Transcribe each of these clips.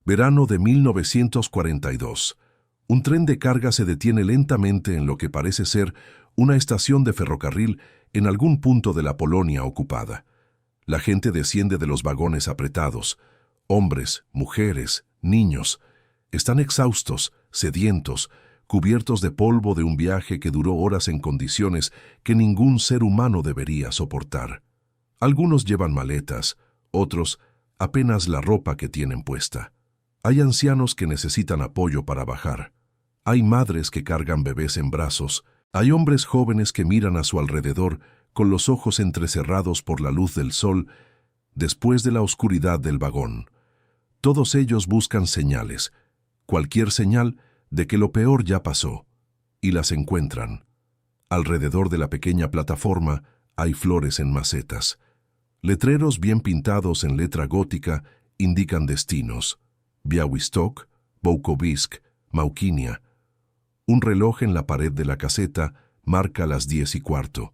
Verano de 1942. Un tren de carga se detiene lentamente en lo que parece ser una estación de ferrocarril en algún punto de la Polonia ocupada. La gente desciende de los vagones apretados. Hombres, mujeres, niños. Están exhaustos, sedientos, cubiertos de polvo de un viaje que duró horas en condiciones que ningún ser humano debería soportar. Algunos llevan maletas, otros apenas la ropa que tienen puesta. Hay ancianos que necesitan apoyo para bajar. Hay madres que cargan bebés en brazos. Hay hombres jóvenes que miran a su alrededor con los ojos entrecerrados por la luz del sol después de la oscuridad del vagón. Todos ellos buscan señales, cualquier señal de que lo peor ya pasó, y las encuentran. Alrededor de la pequeña plataforma hay flores en macetas. Letreros bien pintados en letra gótica indican destinos: Białystok, Volkowisk, Małkinia. Un reloj en la pared de la caseta marca las 10:15.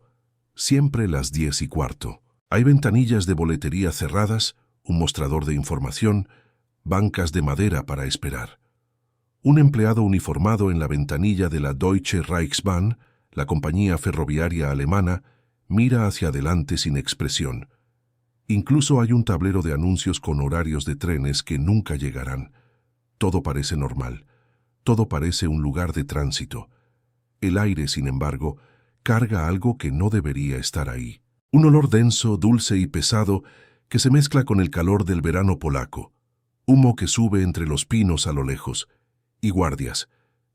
Siempre las 10:15. Hay ventanillas de boletería cerradas, un mostrador de información, bancas de madera para esperar. Un empleado uniformado en la ventanilla de la Deutsche Reichsbahn, la compañía ferroviaria alemana, mira hacia adelante sin expresión. Incluso hay un tablero de anuncios con horarios de trenes que nunca llegarán. Todo parece normal. Todo parece un lugar de tránsito. El aire, sin embargo, carga algo que no debería estar ahí. Un olor denso, dulce y pesado que se mezcla con el calor del verano polaco. Humo que sube entre los pinos a lo lejos. Y guardias.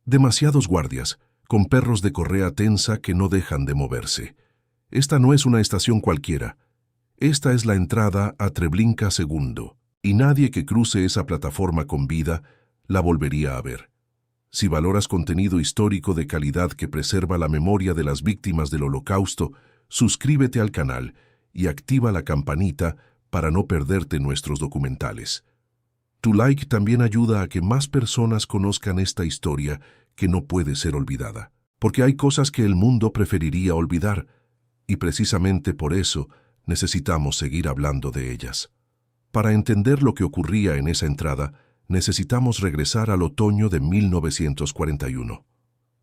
Demasiados guardias, con perros de correa tensa que no dejan de moverse. Esta no es una estación cualquiera. Esta es la entrada a Treblinka II, y nadie que cruce esa plataforma con vida la volvería a ver. Si valoras contenido histórico de calidad que preserva la memoria de las víctimas del Holocausto, suscríbete al canal y activa la campanita para no perderte nuestros documentales. Tu like también ayuda a que más personas conozcan esta historia que no puede ser olvidada, porque hay cosas que el mundo preferiría olvidar, y precisamente por eso necesitamos seguir hablando de ellas. Para entender lo que ocurría en esa entrada, necesitamos regresar al otoño de 1941.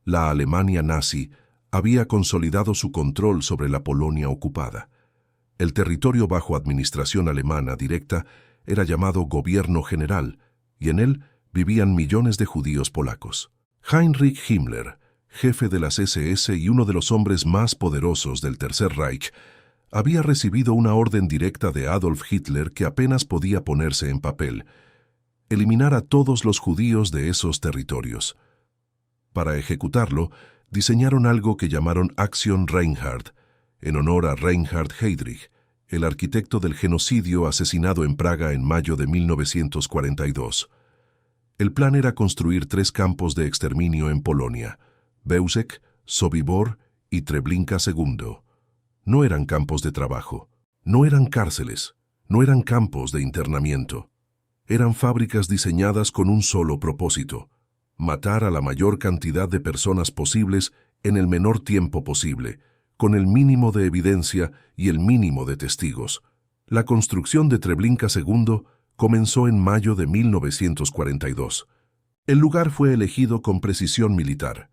La Alemania nazi había consolidado su control sobre la Polonia ocupada. El territorio bajo administración alemana directa era llamado Gobierno General, y en él vivían millones de judíos polacos. Heinrich Himmler, jefe de las SS y uno de los hombres más poderosos del Tercer Reich, había recibido una orden directa de Adolf Hitler que apenas podía ponerse en papel: eliminar a todos los judíos de esos territorios. Para ejecutarlo, diseñaron algo que llamaron Aktion Reinhard, en honor a Reinhard Heydrich, el arquitecto del genocidio asesinado en Praga en mayo de 1942. El plan era construir 3 campos de exterminio en Polonia: Bełżec, Sobibór y Treblinka II. No eran campos de trabajo, no eran cárceles, no eran campos de internamiento. Eran fábricas diseñadas con un solo propósito: matar a la mayor cantidad de personas posibles en el menor tiempo posible, con el mínimo de evidencia y el mínimo de testigos. La construcción de Treblinka II comenzó en mayo de 1942. El lugar fue elegido con precisión militar.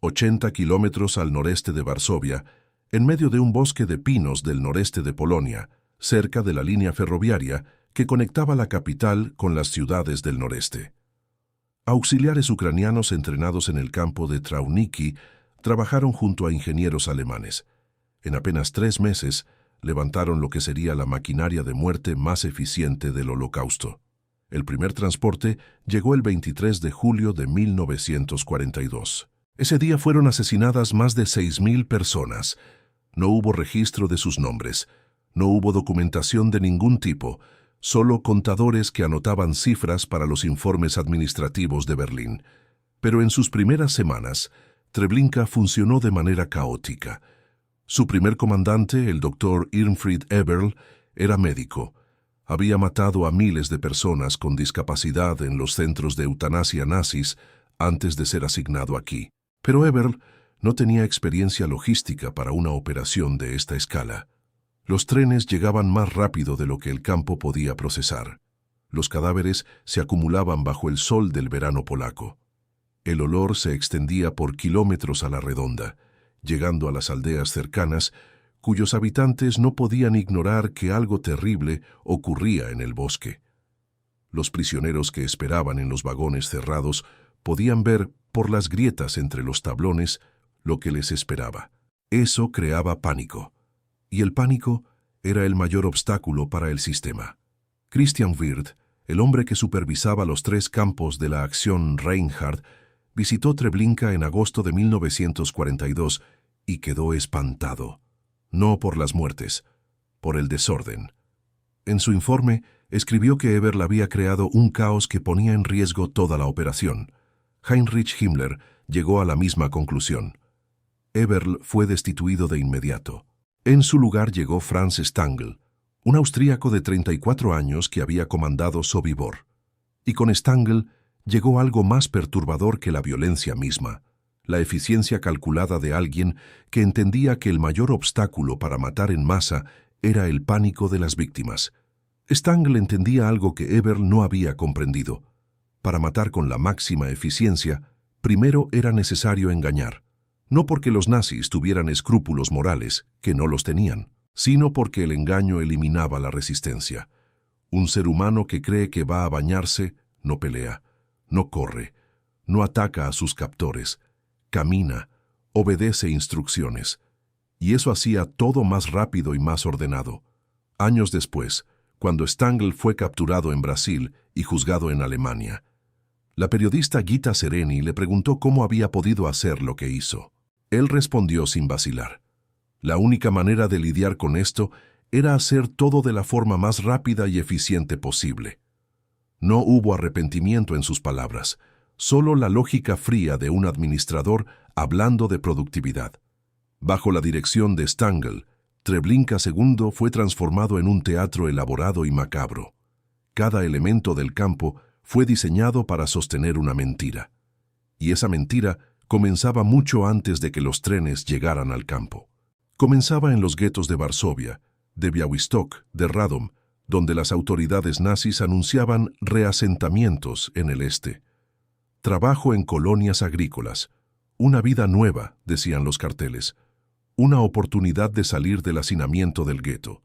80 kilómetros al noreste de Varsovia, en medio de un bosque de pinos del noreste de Polonia, cerca de la línea ferroviaria que conectaba la capital con las ciudades del noreste. Auxiliares ucranianos entrenados en el campo de Trauniki trabajaron junto a ingenieros alemanes. En apenas 3 meses, levantaron lo que sería la maquinaria de muerte más eficiente del Holocausto. El primer transporte llegó el 23 de julio de 1942. Ese día fueron asesinadas más de 6.000 personas. No hubo registro de sus nombres. No hubo documentación de ningún tipo, solo contadores que anotaban cifras para los informes administrativos de Berlín. Pero en sus primeras semanas, Treblinka funcionó de manera caótica. Su primer comandante, el doctor Irmfried Eberl, era médico. Había matado a miles de personas con discapacidad en los centros de eutanasia nazis antes de ser asignado aquí. Pero Eberl no tenía experiencia logística para una operación de esta escala. Los trenes llegaban más rápido de lo que el campo podía procesar. Los cadáveres se acumulaban bajo el sol del verano polaco. El olor se extendía por kilómetros a la redonda, llegando a las aldeas cercanas, cuyos habitantes no podían ignorar que algo terrible ocurría en el bosque. Los prisioneros que esperaban en los vagones cerrados podían ver, por las grietas entre los tablones, lo que les esperaba. Eso creaba pánico, y el pánico era el mayor obstáculo para el sistema. Christian Wirth, el hombre que supervisaba los 3 campos de la acción Reinhard, visitó Treblinka en agosto de 1942 y quedó espantado, no por las muertes, por el desorden. En su informe, escribió que Eberl había creado un caos que ponía en riesgo toda la operación. Heinrich Himmler llegó a la misma conclusión. Eberl fue destituido de inmediato. En su lugar llegó Franz Stangl, un austríaco de 34 años que había comandado Sobibor. Y con Stangl llegó algo más perturbador que la violencia misma, la eficiencia calculada de alguien que entendía que el mayor obstáculo para matar en masa era el pánico de las víctimas. Stangl entendía algo que Eberl no había comprendido. Para matar con la máxima eficiencia, primero era necesario engañar, no porque los nazis tuvieran escrúpulos morales, que no los tenían, sino porque el engaño eliminaba la resistencia. Un ser humano que cree que va a bañarse no pelea, no corre, no ataca a sus captores, camina, obedece instrucciones. Y eso hacía todo más rápido y más ordenado. Años después, cuando Stangl fue capturado en Brasil y juzgado en Alemania, la periodista Gita Sereni le preguntó cómo había podido hacer lo que hizo. Él respondió sin vacilar. La única manera de lidiar con esto era hacer todo de la forma más rápida y eficiente posible. No hubo arrepentimiento en sus palabras, solo la lógica fría de un administrador hablando de productividad. Bajo la dirección de Stangl, Treblinka II fue transformado en un teatro elaborado y macabro. Cada elemento del campo fue diseñado para sostener una mentira. Y esa mentira comenzaba mucho antes de que los trenes llegaran al campo. Comenzaba en los guetos de Varsovia, de Białystok, de Radom, donde las autoridades nazis anunciaban reasentamientos en el este. Trabajo en colonias agrícolas. Una vida nueva, decían los carteles. Una oportunidad de salir del hacinamiento del gueto.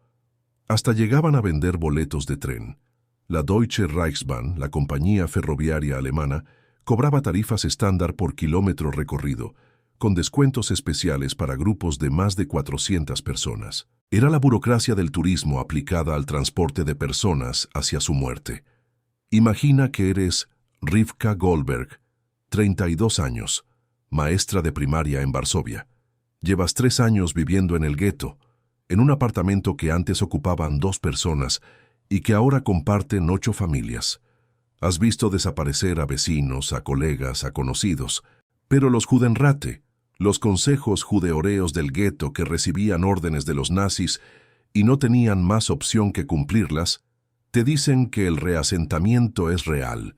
Hasta llegaban a vender boletos de tren. La Deutsche Reichsbahn, la compañía ferroviaria alemana, cobraba tarifas estándar por kilómetro recorrido, con descuentos especiales para grupos de más de 400 personas. Era la burocracia del turismo aplicada al transporte de personas hacia su muerte. Imagina que eres Rivka Goldberg, 32 años, maestra de primaria en Varsovia. Llevas 3 años viviendo en el gueto, en un apartamento que antes ocupaban 2 personas y que ahora comparten 8 familias. Has visto desaparecer a vecinos, a colegas, a conocidos, pero los Judenrate, los consejos judeoreos del gueto que recibían órdenes de los nazis y no tenían más opción que cumplirlas, te dicen que el reasentamiento es real,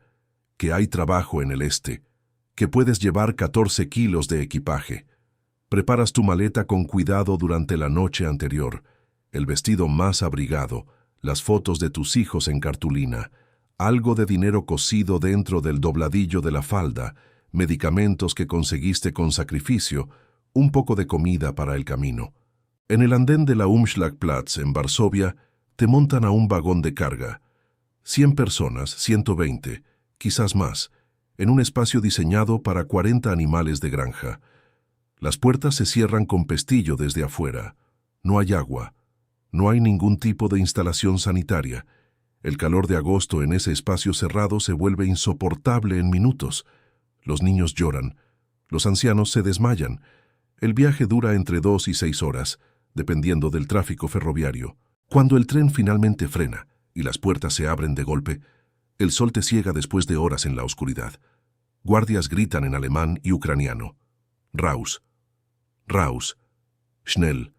que hay trabajo en el este, que puedes llevar 14 kilos de equipaje. Preparas tu maleta con cuidado durante la noche anterior, el vestido más abrigado, las fotos de tus hijos en cartulina, algo de dinero cosido dentro del dobladillo de la falda, medicamentos que conseguiste con sacrificio, un poco de comida para el camino. En el andén de la Umschlagplatz en Varsovia te montan a un vagón de carga. 100 personas, 120, quizás más, en un espacio diseñado para 40 animales de granja. Las puertas se cierran con pestillo desde afuera. No hay agua. No hay ningún tipo de instalación sanitaria. El calor de agosto en ese espacio cerrado se vuelve insoportable en minutos. Los niños lloran. Los ancianos se desmayan. El viaje dura entre 2 y 6 horas, dependiendo del tráfico ferroviario. Cuando el tren finalmente frena y las puertas se abren de golpe, el sol te ciega después de horas en la oscuridad. Guardias gritan en alemán y ucraniano. Raus. Raus. Schnell.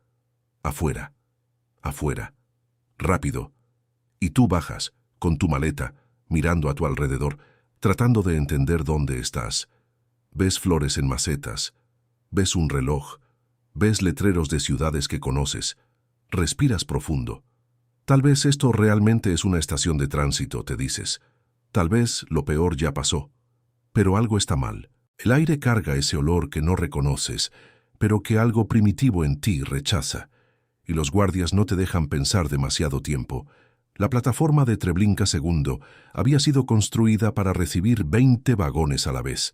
Afuera. Afuera. Rápido. Y tú bajas, con tu maleta, mirando a tu alrededor, tratando de entender dónde estás. Ves flores en macetas. Ves un reloj. Ves letreros de ciudades que conoces. Respiras profundo. Tal vez esto realmente es una estación de tránsito, te dices. Tal vez lo peor ya pasó. Pero algo está mal. El aire carga ese olor que no reconoces, pero que algo primitivo en ti rechaza. Y los guardias no te dejan pensar demasiado tiempo. La plataforma de Treblinka II había sido construida para recibir 20 vagones a la vez.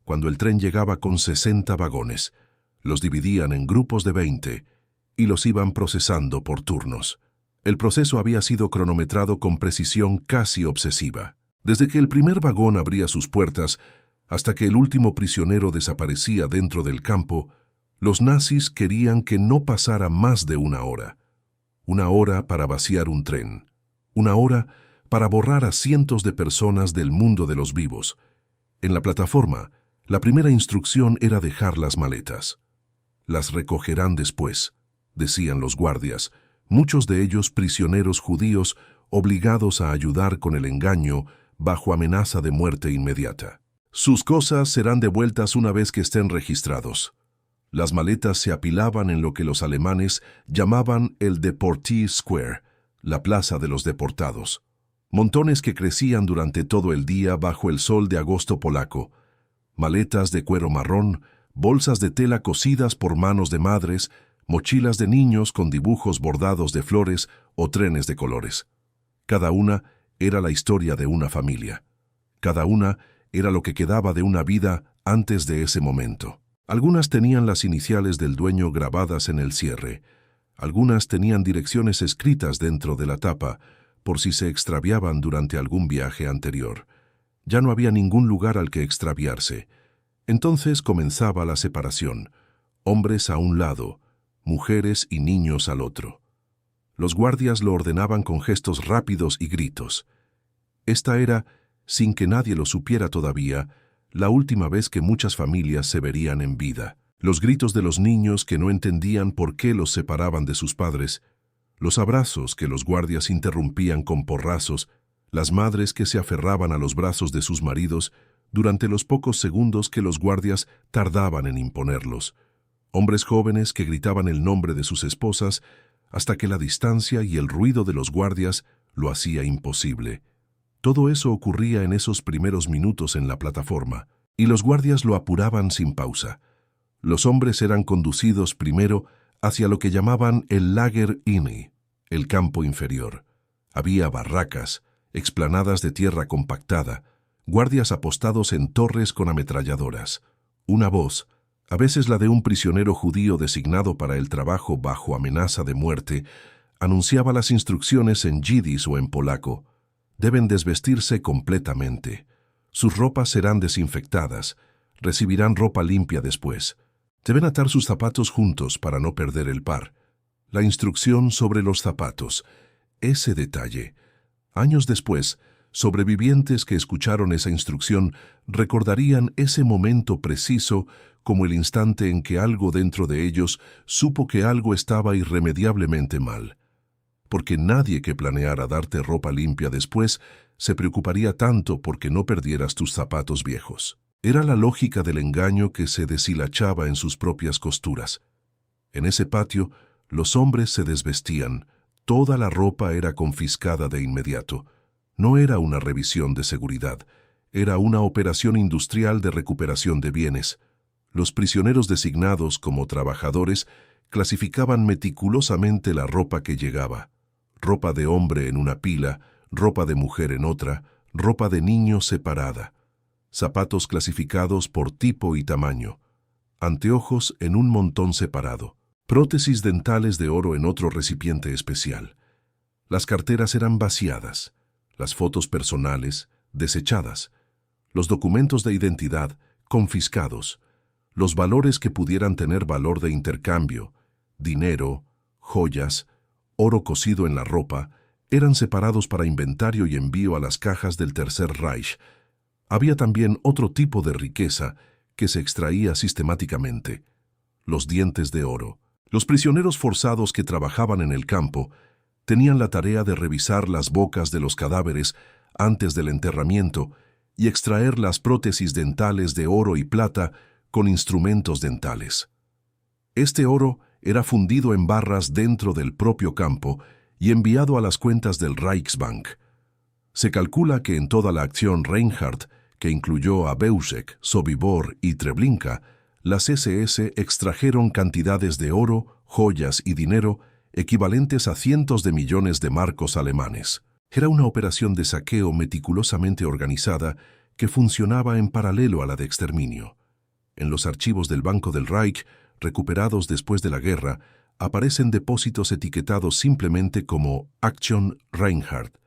Cuando el tren llegaba con 60 vagones, los dividían en grupos de 20 y los iban procesando por turnos. El proceso había sido cronometrado con precisión casi obsesiva. Desde que el primer vagón abría sus puertas hasta que el último prisionero desaparecía dentro del campo, los nazis querían que no pasara más de una hora. Una hora para vaciar un tren. Una hora para borrar a cientos de personas del mundo de los vivos. En la plataforma, la primera instrucción era dejar las maletas. Las recogerán después, decían los guardias, muchos de ellos prisioneros judíos obligados a ayudar con el engaño bajo amenaza de muerte inmediata. Sus cosas serán devueltas una vez que estén registrados. Las maletas se apilaban en lo que los alemanes llamaban el Deportee Square, la plaza de los deportados. Montones que crecían durante todo el día bajo el sol de agosto polaco. Maletas de cuero marrón, bolsas de tela cosidas por manos de madres, mochilas de niños con dibujos bordados de flores o trenes de colores. Cada una era la historia de una familia. Cada una era lo que quedaba de una vida antes de ese momento. Algunas tenían las iniciales del dueño grabadas en el cierre. Algunas tenían direcciones escritas dentro de la tapa, por si se extraviaban durante algún viaje anterior. Ya no había ningún lugar al que extraviarse. Entonces comenzaba la separación. Hombres a un lado, mujeres y niños al otro. Los guardias lo ordenaban con gestos rápidos y gritos. Esta era, sin que nadie lo supiera todavía, la última vez que muchas familias se verían en vida. Los gritos de los niños que no entendían por qué los separaban de sus padres, los abrazos que los guardias interrumpían con porrazos, las madres que se aferraban a los brazos de sus maridos durante los pocos segundos que los guardias tardaban en imponerlos, hombres jóvenes que gritaban el nombre de sus esposas hasta que la distancia y el ruido de los guardias lo hacía imposible. Todo eso ocurría en esos primeros minutos en la plataforma, y los guardias lo apuraban sin pausa. Los hombres eran conducidos primero hacia lo que llamaban el Lager Inni, el campo inferior. Había barracas, explanadas de tierra compactada, guardias apostados en torres con ametralladoras. Una voz, a veces la de un prisionero judío designado para el trabajo bajo amenaza de muerte, anunciaba las instrucciones en yidis o en polaco. Deben desvestirse completamente. Sus ropas serán desinfectadas. Recibirán ropa limpia después. Deben atar sus zapatos juntos para no perder el par. La instrucción sobre los zapatos. Ese detalle. Años después, sobrevivientes que escucharon esa instrucción recordarían ese momento preciso como el instante en que algo dentro de ellos supo que algo estaba irremediablemente mal. Porque nadie que planeara darte ropa limpia después se preocuparía tanto porque no perdieras tus zapatos viejos. Era la lógica del engaño que se deshilachaba en sus propias costuras. En ese patio, los hombres se desvestían, toda la ropa era confiscada de inmediato. No era una revisión de seguridad, era una operación industrial de recuperación de bienes. Los prisioneros designados como trabajadores clasificaban meticulosamente la ropa que llegaba. Ropa de hombre en una pila, ropa de mujer en otra, ropa de niño separada. Zapatos clasificados por tipo y tamaño. Anteojos en un montón separado. Prótesis dentales de oro en otro recipiente especial. Las carteras eran vaciadas. Las fotos personales, desechadas. Los documentos de identidad, confiscados. Los valores que pudieran tener valor de intercambio, dinero, joyas, oro cosido en la ropa, eran separados para inventario y envío a las cajas del Tercer Reich. Había también otro tipo de riqueza que se extraía sistemáticamente: los dientes de oro. Los prisioneros forzados que trabajaban en el campo tenían la tarea de revisar las bocas de los cadáveres antes del enterramiento y extraer las prótesis dentales de oro y plata con instrumentos dentales. Este oro era fundido en barras dentro del propio campo y enviado a las cuentas del Reichsbank. Se calcula que en toda la acción Reinhardt, que incluyó a Beuschek, Sobibor y Treblinka, las SS extrajeron cantidades de oro, joyas y dinero equivalentes a cientos de millones de marcos alemanes. Era una operación de saqueo meticulosamente organizada que funcionaba en paralelo a la de exterminio. En los archivos del Banco del Reich, recuperados después de la guerra, aparecen depósitos etiquetados simplemente como Aktion Reinhardt.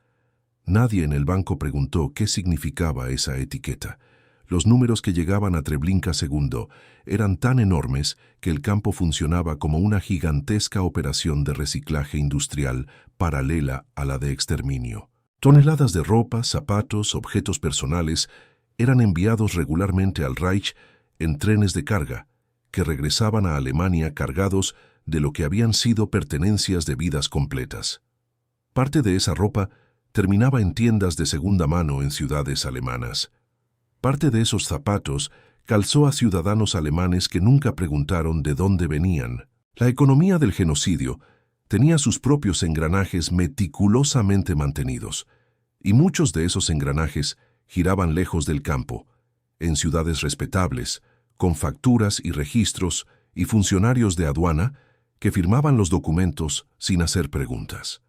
Nadie en el banco preguntó qué significaba esa etiqueta. Los números que llegaban a Treblinka II eran tan enormes que el campo funcionaba como una gigantesca operación de reciclaje industrial paralela a la de exterminio. Toneladas de ropa, zapatos, objetos personales eran enviados regularmente al Reich en trenes de carga, que regresaban a Alemania cargados de lo que habían sido pertenencias de vidas completas. Parte de esa ropa terminaba en tiendas de segunda mano en ciudades alemanas. Parte de esos zapatos calzó a ciudadanos alemanes que nunca preguntaron de dónde venían. La economía del genocidio tenía sus propios engranajes meticulosamente mantenidos, y muchos de esos engranajes giraban lejos del campo, en ciudades respetables, con facturas y registros y funcionarios de aduana que firmaban los documentos sin hacer preguntas.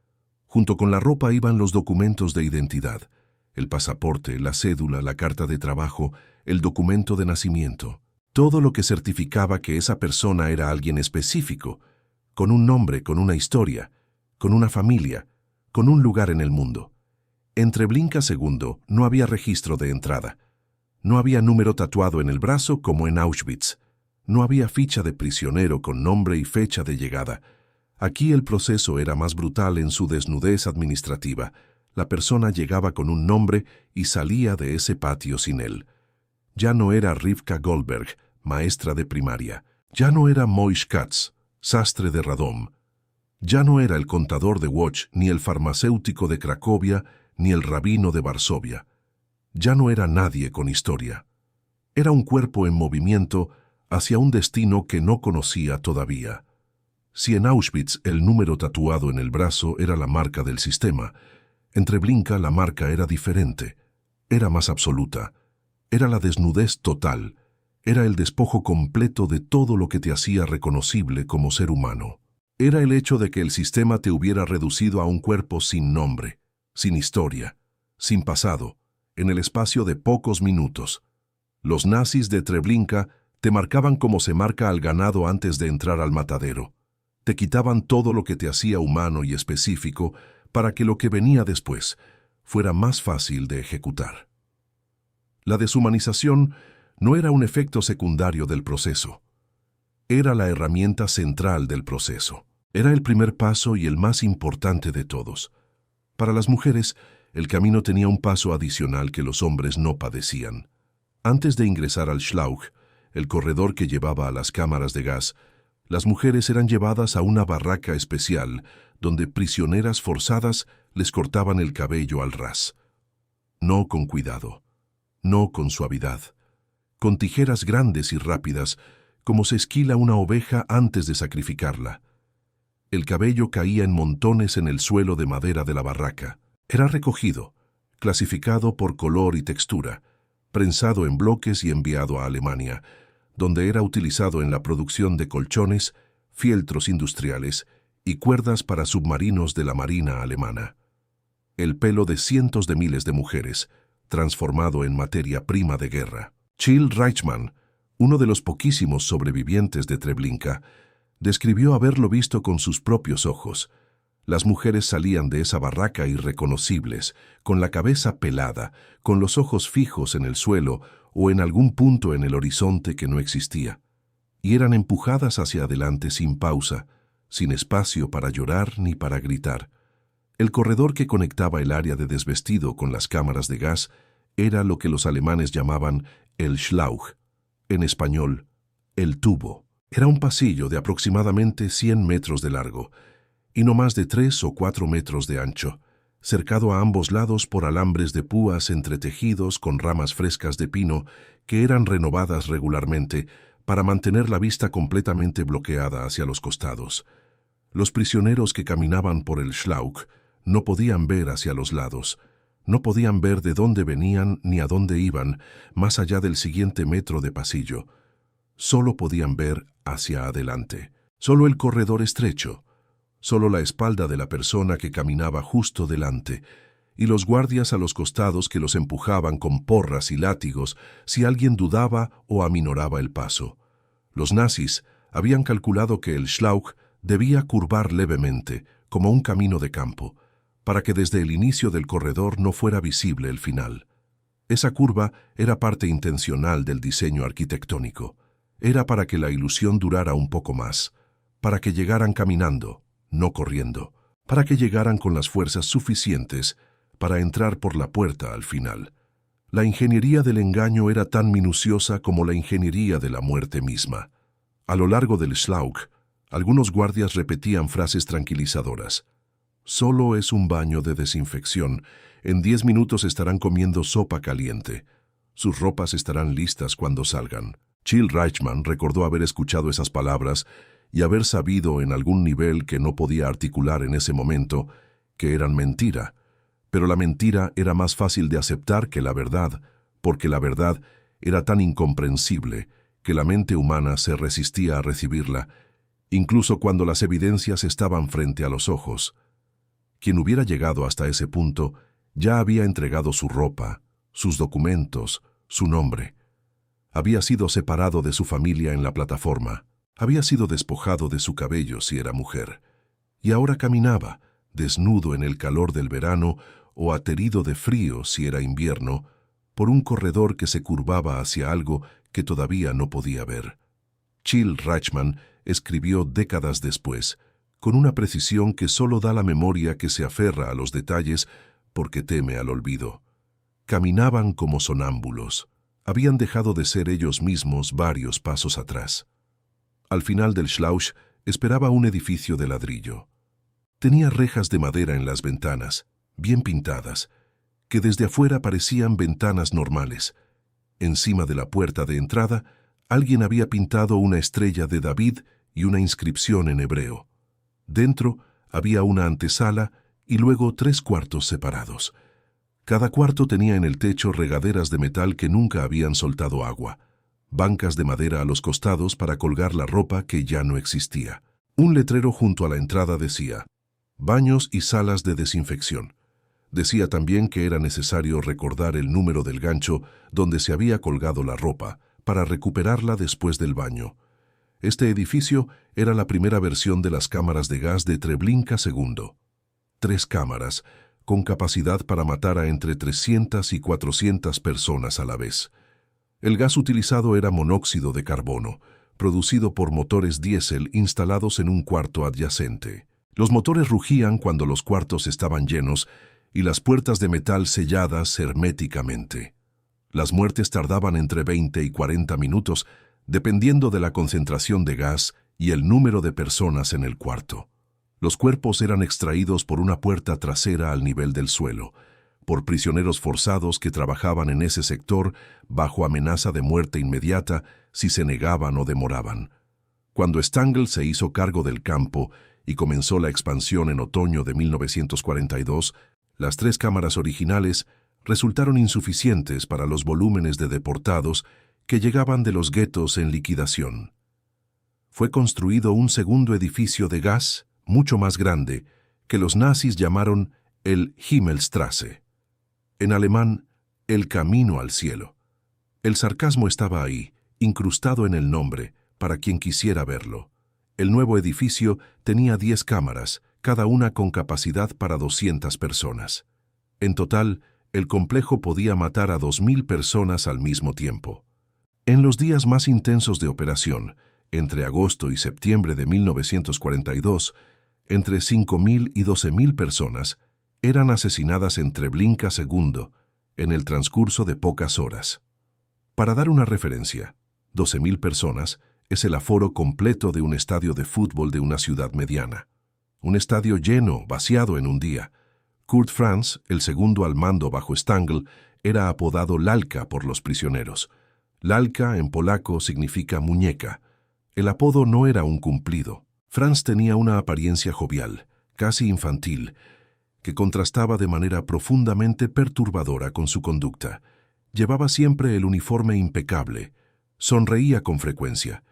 Junto con la ropa iban los documentos de identidad, el pasaporte, la cédula, la carta de trabajo, el documento de nacimiento, todo lo que certificaba que esa persona era alguien específico, con un nombre, con una historia, con una familia, con un lugar en el mundo. En Treblinka II no había registro de entrada. No había número tatuado en el brazo como en Auschwitz. No había ficha de prisionero con nombre y fecha de llegada. Aquí el proceso era más brutal en su desnudez administrativa. La persona llegaba con un nombre y salía de ese patio sin él. Ya no era Rivka Goldberg, maestra de primaria. Ya no era Moish Katz, sastre de Radom. Ya no era el contador de Łódź, ni el farmacéutico de Cracovia, ni el rabino de Varsovia. Ya no era nadie con historia. Era un cuerpo en movimiento hacia un destino que no conocía todavía. Si en Auschwitz el número tatuado en el brazo era la marca del sistema, en Treblinka la marca era diferente, era más absoluta, era la desnudez total, era el despojo completo de todo lo que te hacía reconocible como ser humano. Era el hecho de que el sistema te hubiera reducido a un cuerpo sin nombre, sin historia, sin pasado, en el espacio de pocos minutos. Los nazis de Treblinka te marcaban como se marca al ganado antes de entrar al matadero. Te quitaban todo lo que te hacía humano y específico para que lo que venía después fuera más fácil de ejecutar. La deshumanización no era un efecto secundario del proceso. Era la herramienta central del proceso. Era el primer paso y el más importante de todos. Para las mujeres, el camino tenía un paso adicional que los hombres no padecían. Antes de ingresar al Schlauch, el corredor que llevaba a las cámaras de gas, las mujeres eran llevadas a una barraca especial donde prisioneras forzadas les cortaban el cabello al ras. No con cuidado, no con suavidad, con tijeras grandes y rápidas, como se esquila una oveja antes de sacrificarla. El cabello caía en montones en el suelo de madera de la barraca. Era recogido, clasificado por color y textura, prensado en bloques y enviado a Alemania, donde era utilizado en la producción de colchones, fieltros industriales y cuerdas para submarinos de la Marina alemana. El pelo de cientos de miles de mujeres, transformado en materia prima de guerra. Chill Reichmann, uno de los poquísimos sobrevivientes de Treblinka, describió haberlo visto con sus propios ojos. Las mujeres salían de esa barraca irreconocibles, con la cabeza pelada, con los ojos fijos en el suelo o en algún punto en el horizonte que no existía, y eran empujadas hacia adelante sin pausa, sin espacio para llorar ni para gritar. El corredor que conectaba el área de desvestido con las cámaras de gas era lo que los alemanes llamaban el Schlauch, en español, el tubo. Era un pasillo de aproximadamente 100 metros de largo y no más de 3 o 4 metros de ancho, cercado a ambos lados por alambres de púas entretejidos con ramas frescas de pino que eran renovadas regularmente para mantener la vista completamente bloqueada hacia los costados. Los prisioneros que caminaban por el Schlauch no podían ver hacia los lados, no podían ver de dónde venían ni a dónde iban, más allá del siguiente metro de pasillo. Solo podían ver hacia adelante, solo el corredor estrecho, solo la espalda de la persona que caminaba justo delante, y los guardias a los costados que los empujaban con porras y látigos si alguien dudaba o aminoraba el paso. Los nazis habían calculado que el Schlauch debía curvar levemente, como un camino de campo, para que desde el inicio del corredor no fuera visible el final. Esa curva era parte intencional del diseño arquitectónico. Era para que la ilusión durara un poco más, para que llegaran caminando, no corriendo, para que llegaran con las fuerzas suficientes para entrar por la puerta al final. La ingeniería del engaño era tan minuciosa como la ingeniería de la muerte misma. A lo largo del Schlauch, algunos guardias repetían frases tranquilizadoras. Solo es un baño de desinfección. En 10 minutos estarán comiendo sopa caliente. Sus ropas estarán listas cuando salgan. Chill Reichman recordó haber escuchado esas palabras y haber sabido en algún nivel que no podía articular en ese momento que eran mentira. Pero la mentira era más fácil de aceptar que la verdad, porque la verdad era tan incomprensible que la mente humana se resistía a recibirla, incluso cuando las evidencias estaban frente a los ojos. Quien hubiera llegado hasta ese punto ya había entregado su ropa, sus documentos, su nombre. Había sido separado de su familia en la plataforma, había sido despojado de su cabello si era mujer, y ahora caminaba, desnudo en el calor del verano o aterido de frío si era invierno, por un corredor que se curvaba hacia algo que todavía no podía ver. Chill Reichman escribió décadas después, con una precisión que solo da la memoria que se aferra a los detalles porque teme al olvido. Caminaban como sonámbulos. Habían dejado de ser ellos mismos varios pasos atrás. Al final del Schlauch esperaba un edificio de ladrillo. Tenía rejas de madera en las ventanas, bien pintadas, que desde afuera parecían ventanas normales. Encima de la puerta de entrada, alguien había pintado una estrella de David y una inscripción en hebreo. Dentro había una antesala y luego 3 cuartos separados. Cada cuarto tenía en el techo regaderas de metal que nunca habían soltado agua, bancas de madera a los costados para colgar la ropa que ya no existía. Un letrero junto a la entrada decía, baños y salas de desinfección. Decía también que era necesario recordar el número del gancho donde se había colgado la ropa para recuperarla después del baño. Este edificio era la primera versión de las cámaras de gas de Treblinka II. 3 cámaras, con capacidad para matar a entre 300 y 400 personas a la vez. El gas utilizado era monóxido de carbono, producido por motores diésel instalados en un cuarto adyacente. Los motores rugían cuando los cuartos estaban llenos y las puertas de metal selladas herméticamente. Las muertes tardaban entre 20 y 40 minutos, dependiendo de la concentración de gas y el número de personas en el cuarto. Los cuerpos eran extraídos por una puerta trasera al nivel del suelo, por prisioneros forzados que trabajaban en ese sector bajo amenaza de muerte inmediata si se negaban o demoraban. Cuando Stangl se hizo cargo del campo y comenzó la expansión en otoño de 1942, las 3 cámaras originales resultaron insuficientes para los volúmenes de deportados que llegaban de los guetos en liquidación. Fue construido un segundo edificio de gas, mucho más grande, que los nazis llamaron el Himmelstrasse. En alemán, el camino al cielo. El sarcasmo estaba ahí, incrustado en el nombre, para quien quisiera verlo. El nuevo edificio tenía 10 cámaras, cada una con capacidad para 200 personas. En total, el complejo podía matar a 2.000 personas al mismo tiempo. En los días más intensos de operación, entre agosto y septiembre de 1942, entre 5.000 y 12.000 personas eran asesinadas en Treblinka II en el transcurso de pocas horas. Para dar una referencia, 12.000 personas es el aforo completo de un estadio de fútbol de una ciudad mediana. Un estadio lleno, vaciado en un día. Kurt Franz, el segundo al mando bajo Stangl, era apodado Lalka por los prisioneros. Lalka en polaco significa muñeca. El apodo no era un cumplido. Franz tenía una apariencia jovial, casi infantil, que contrastaba de manera profundamente perturbadora con su conducta. Llevaba siempre el uniforme impecable, sonreía con frecuencia,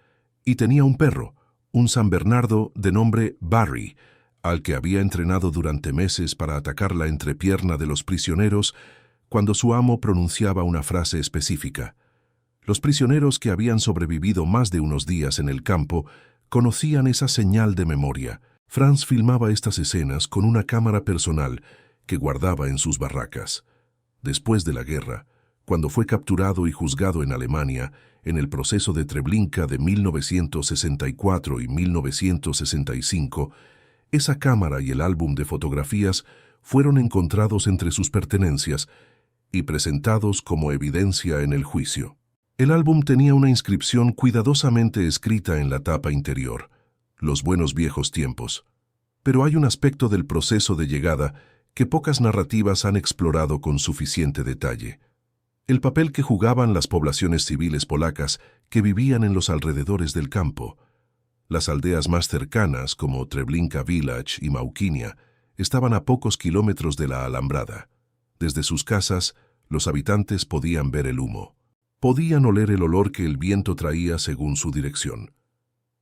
y tenía un perro, un San Bernardo de nombre Barry, al que había entrenado durante meses para atacar la entrepierna de los prisioneros cuando su amo pronunciaba una frase específica. Los prisioneros que habían sobrevivido más de unos días en el campo conocían esa señal de memoria. Franz filmaba estas escenas con una cámara personal que guardaba en sus barracas. Después de la guerra, cuando fue capturado y juzgado en Alemania, en el proceso de Treblinka de 1964 y 1965, esa cámara y el álbum de fotografías fueron encontrados entre sus pertenencias y presentados como evidencia en el juicio. El álbum tenía una inscripción cuidadosamente escrita en la tapa interior: los buenos viejos tiempos. Pero hay un aspecto del proceso de llegada que pocas narrativas han explorado con suficiente detalle: el papel que jugaban las poblaciones civiles polacas que vivían en los alrededores del campo. Las aldeas más cercanas, como Treblinka Village y Małkinia, estaban a pocos kilómetros de la alambrada. Desde sus casas, los habitantes podían ver el humo. Podían oler el olor que el viento traía según su dirección.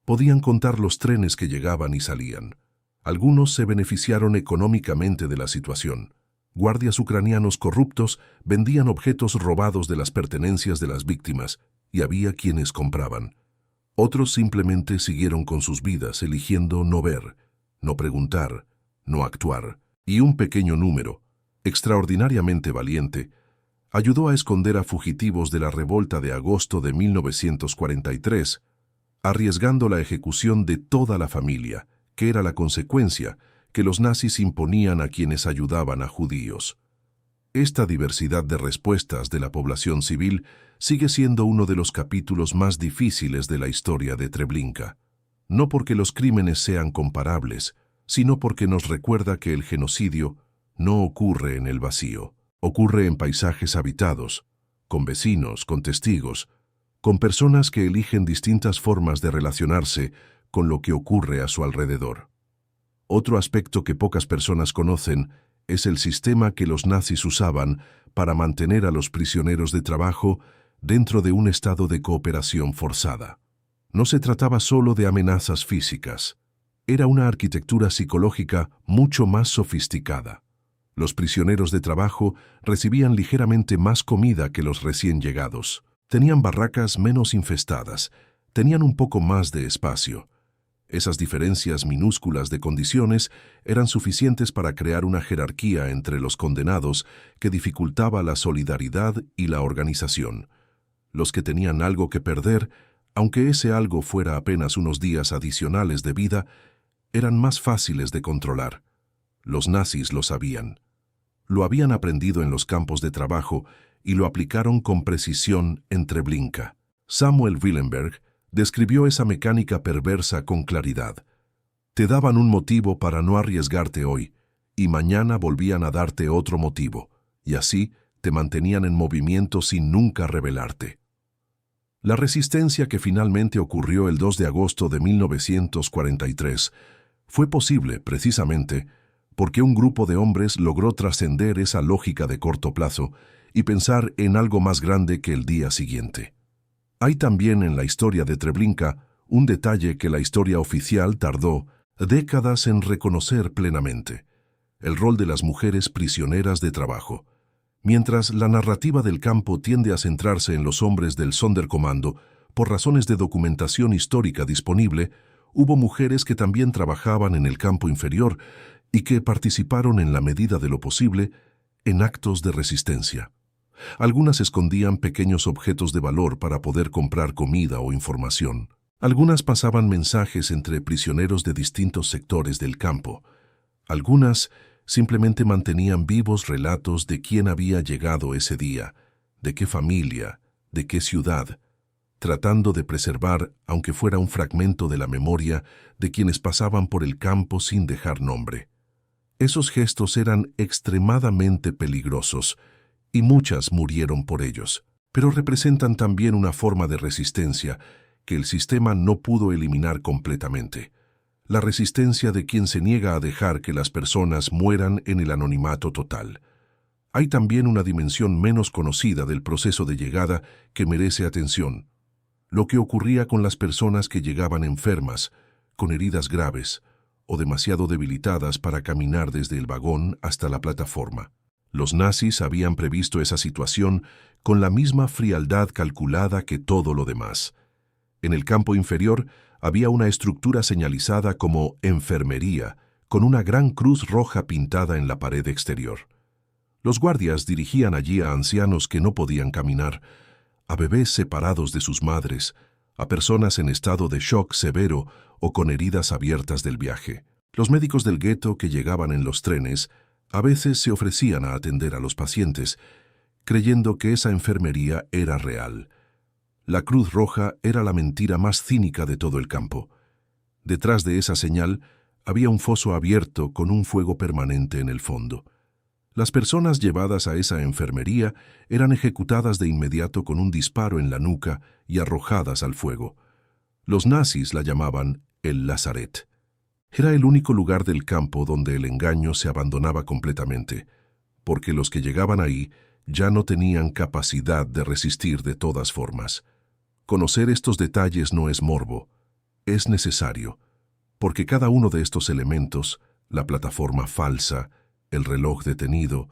Podían contar los trenes que llegaban y salían. Algunos se beneficiaron económicamente de la situación. Guardias ucranianos corruptos vendían objetos robados de las pertenencias de las víctimas, y había quienes compraban. Otros simplemente siguieron con sus vidas, eligiendo no ver, no preguntar, no actuar. Y un pequeño número, extraordinariamente valiente, ayudó a esconder a fugitivos de la revolta de agosto de 1943, arriesgando la ejecución de toda la familia, que era la consecuencia que los nazis imponían a quienes ayudaban a judíos. Esta diversidad de respuestas de la población civil sigue siendo uno de los capítulos más difíciles de la historia de Treblinka. No porque los crímenes sean comparables, sino porque nos recuerda que el genocidio no ocurre en el vacío. Ocurre en paisajes habitados, con vecinos, con testigos, con personas que eligen distintas formas de relacionarse con lo que ocurre a su alrededor. Otro aspecto que pocas personas conocen es el sistema que los nazis usaban para mantener a los prisioneros de trabajo dentro de un estado de cooperación forzada. No se trataba solo de amenazas físicas, era una arquitectura psicológica mucho más sofisticada. Los prisioneros de trabajo recibían ligeramente más comida que los recién llegados. Tenían barracas menos infestadas, tenían un poco más de espacio. Esas diferencias minúsculas de condiciones eran suficientes para crear una jerarquía entre los condenados que dificultaba la solidaridad y la organización. Los que tenían algo que perder, aunque ese algo fuera apenas unos días adicionales de vida, eran más fáciles de controlar. Los nazis lo sabían. Lo habían aprendido en los campos de trabajo y lo aplicaron con precisión en Treblinka. Samuel Willenberg describió esa mecánica perversa con claridad. Te daban un motivo para no arriesgarte hoy, y mañana volvían a darte otro motivo, y así te mantenían en movimiento sin nunca rebelarte. La resistencia que finalmente ocurrió el 2 de agosto de 1943 fue posible, precisamente, porque un grupo de hombres logró trascender esa lógica de corto plazo y pensar en algo más grande que el día siguiente. Hay también en la historia de Treblinka un detalle que la historia oficial tardó décadas en reconocer plenamente: el rol de las mujeres prisioneras de trabajo. Mientras la narrativa del campo tiende a centrarse en los hombres del Sonderkommando, por razones de documentación histórica disponible, hubo mujeres que también trabajaban en el campo inferior y que participaron en la medida de lo posible en actos de resistencia. Algunas escondían pequeños objetos de valor para poder comprar comida o información. Algunas pasaban mensajes entre prisioneros de distintos sectores del campo. Algunas simplemente mantenían vivos relatos de quién había llegado ese día, de qué familia, de qué ciudad, tratando de preservar, aunque fuera un fragmento de la memoria, de quienes pasaban por el campo sin dejar nombre. Esos gestos eran extremadamente peligrosos, y muchas murieron por ellos, pero representan también una forma de resistencia que el sistema no pudo eliminar completamente. la resistencia de quien se niega a dejar que las personas mueran en el anonimato total. Hay también una dimensión menos conocida del proceso de llegada que merece atención: lo que ocurría con las personas que llegaban enfermas, con heridas graves o demasiado debilitadas para caminar desde el vagón hasta la plataforma. Los nazis habían previsto esa situación con la misma frialdad calculada que todo lo demás. En el campo inferior había una estructura señalizada como enfermería, con una gran cruz roja pintada en la pared exterior. Los guardias dirigían allí a ancianos que no podían caminar, a bebés separados de sus madres, a personas en estado de shock severo o con heridas abiertas del viaje. Los médicos del gueto que llegaban en los trenes a veces se ofrecían a atender a los pacientes, creyendo que esa enfermería era real. La Cruz Roja era la mentira más cínica de todo el campo. Detrás de esa señal había un foso abierto con un fuego permanente en el fondo. Las personas llevadas a esa enfermería eran ejecutadas de inmediato con un disparo en la nuca y arrojadas al fuego. Los nazis la llamaban el Lazaret. Era el único lugar del campo donde el engaño se abandonaba completamente, porque los que llegaban ahí ya no tenían capacidad de resistir de todas formas. Conocer estos detalles no es morbo, es necesario, porque cada uno de estos elementos, la plataforma falsa, el reloj detenido,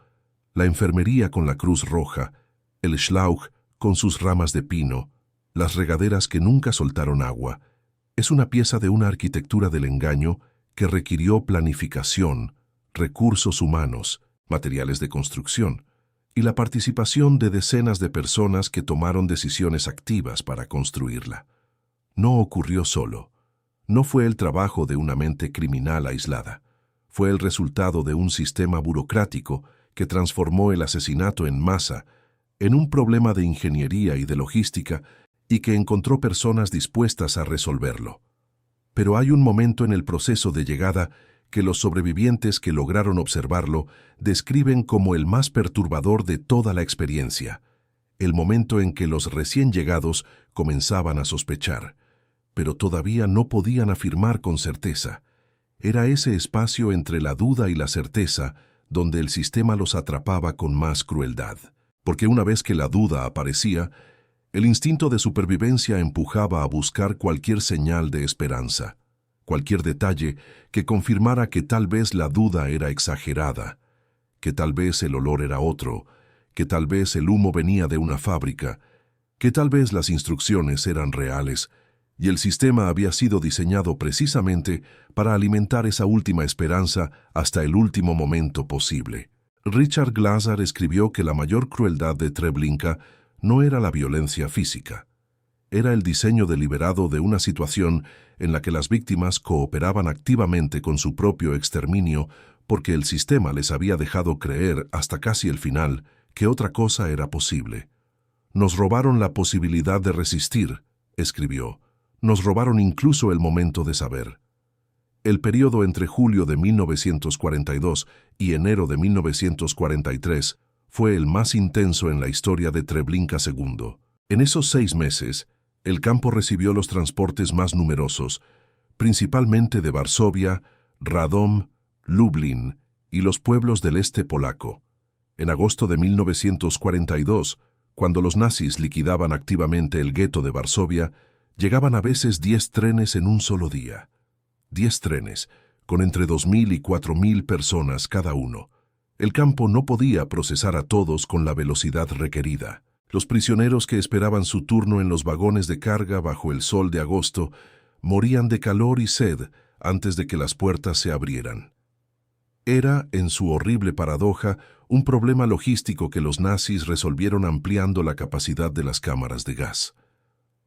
la enfermería con la cruz roja, el Schlauch con sus ramas de pino, las regaderas que nunca soltaron agua, es una pieza de una arquitectura del engaño que requirió planificación, recursos humanos, materiales de construcción, y la participación de decenas de personas que tomaron decisiones activas para construirla. No ocurrió solo. No fue el trabajo de una mente criminal aislada. Fue el resultado de un sistema burocrático que transformó el asesinato en masa en un problema de ingeniería y de logística y que encontró personas dispuestas a resolverlo. Pero hay un momento en el proceso de llegada que los sobrevivientes que lograron observarlo describen como el más perturbador de toda la experiencia, el momento en que los recién llegados comenzaban a sospechar, pero todavía no podían afirmar con certeza. Era ese espacio entre la duda y la certeza donde el sistema los atrapaba con más crueldad, porque una vez que la duda aparecía, el instinto de supervivencia empujaba a buscar cualquier señal de esperanza, cualquier detalle que confirmara que tal vez la duda era exagerada, que tal vez el olor era otro, que tal vez el humo venía de una fábrica, que tal vez las instrucciones eran reales, y el sistema había sido diseñado precisamente para alimentar esa última esperanza hasta el último momento posible. Richard Glaser escribió que la mayor crueldad de Treblinka no era la violencia física. Era el diseño deliberado de una situación en la que las víctimas cooperaban activamente con su propio exterminio porque el sistema les había dejado creer hasta casi el final que otra cosa era posible. Nos robaron la posibilidad de resistir, escribió. Nos robaron incluso el momento de saber. El periodo entre julio de 1942 y enero de 1943 fue el más intenso en la historia de Treblinka II. En esos 6 meses, el campo recibió los transportes más numerosos, principalmente de Varsovia, Radom, Lublin y los pueblos del este polaco. En agosto de 1942, cuando los nazis liquidaban activamente el gueto de Varsovia, llegaban a veces 10 trenes en un solo día. 10 trenes, con entre 2.000 y 4.000 personas cada uno. El campo no podía procesar a todos con la velocidad requerida. Los prisioneros que esperaban su turno en los vagones de carga bajo el sol de agosto morían de calor y sed antes de que las puertas se abrieran. Era, en su horrible paradoja, un problema logístico que los nazis resolvieron ampliando la capacidad de las cámaras de gas.